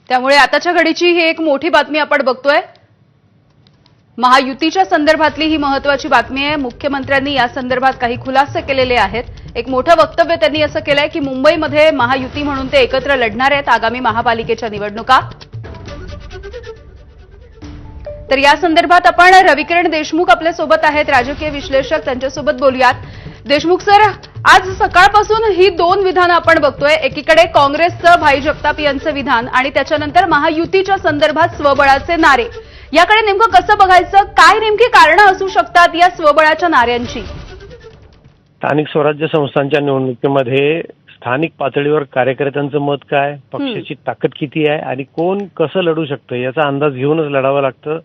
त्यामुळे आताच्या घडीची ही एक मोठी बातमी आपण बघतोय। महायुतीच्या संदर्भातली ही महत्त्वाची बातमी आहे। मुख्यमंत्र्यांनी या संदर्भात काही खुलासे केलेले आहेत। एक मोठं वक्तव्य त्यांनी असं केलंय की मुंबईमध्ये महायुती म्हणून ते एकत्र लढणार आहेत आगामी महापालिकेच्या निवडणुका। तर या संदर्भात आपण रविकिरण देशमुख आपल्या सोबत आहेत, राजकीय विश्लेषक, त्यांच्यासोबत बोलूयात। देशमुख सर, आज सकाळपासून ही दोन विधानं आपण बघतोय। एकीकडे काँग्रेसचं भाई जगताप यांचं विधान आणि त्याच्यानंतर महायुतीच्या संदर्भात स्वबळाचे नारे। याकडे नेमकं कसं बघायचं? काय नेमकी कारणं असू शकतात या स्वबळाच्या नाऱ्यांची? स्थानिक स्वराज्य संस्थांच्या निवडणुकीमध्ये स्थानिक पातळीवर कार्यकर्त्यांचं मत काय, पक्षाची ताकद किती आहे आणि कोण कसं लढू शकतं याचा अंदाज घेऊनच लढावं लागतं।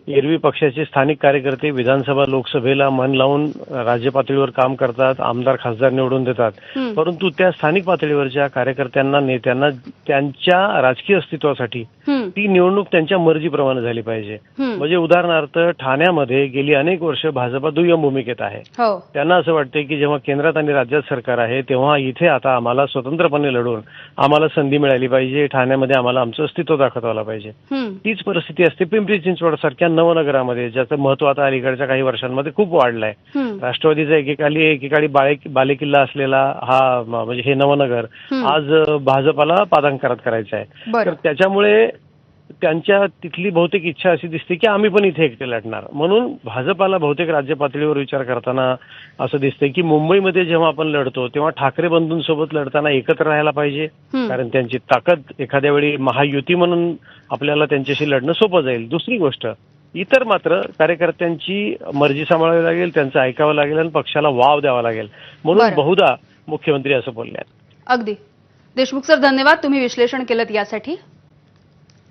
एरवी पक्षाचे स्थानिक कार्यकर्ते विधानसभा लोकसभेला मन लावून राज्य पातळीवर काम करतात, आमदार खासदार निवडून देतात, परंतु त्या स्थानिक पातळीवरच्या कार्यकर्त्यांना, नेत्यांना त्यांच्या राजकीय अस्तित्वासाठी ती निवडणूक त्यांच्या मर्जीप्रमाणे झाली पाहिजे। म्हणजे उदाहरणार्थ ठाण्यामध्ये गेली अनेक वर्ष भाजपा दुय्यम भूमिकेत आहे। त्यांना असं वाटतंय की जेव्हा केंद्रात आणि राज्यात सरकार आहे तेव्हा इथे आता आम्हाला स्वतंत्रपणे लढून आम्हाला संधी मिळाली पाहिजे, ठाण्यामध्ये आम्हाला आमचं अस्तित्व दाखवता पाहिजे। तीच परिस्थिती असते पिंपरी चिंचवड सारख्या नवनगरामध्ये, ज्याचं महत्व आता अलीकडच्या काही वर्षांमध्ये खूप वाढलंय। राष्ट्रवादीचा एकेकाळी बालेकिल्ला असलेला हा म्हणजे हे नवनगर आज भाजपाला पादांकरात करायचं आहे। तर त्याच्यामुळे त्यांच्या तिथली बहुतेक इच्छा अशी दिसते की आम्ही पण इथे एकटे लढणार, म्हणून भाजपाला बहुतेक राज्य पातळीवर विचार करताना असं दिसतंय की मुंबईमध्ये जेव्हा आपण लढतो तेव्हा ठाकरे बंधूंसोबत लढताना एकत्र राहायला पाहिजे, कारण त्यांची ताकद एखाद्या वेळी महायुती म्हणून आपल्याला त्यांच्याशी लढणं सोपं जाईल। दुसरी गोष्ट, इतर मात्र कार्यकर्त्यांची मर्जी सांभाळावी लागेल, त्यांचं ऐकावं लागेल आणि पक्षाला वाव द्यावा लागेल, म्हणून बहुधा मुख्यमंत्री असं बोलले आहेत। अगदी। देशमुख सर, धन्यवाद, तुम्ही विश्लेषण केलं यासाठी।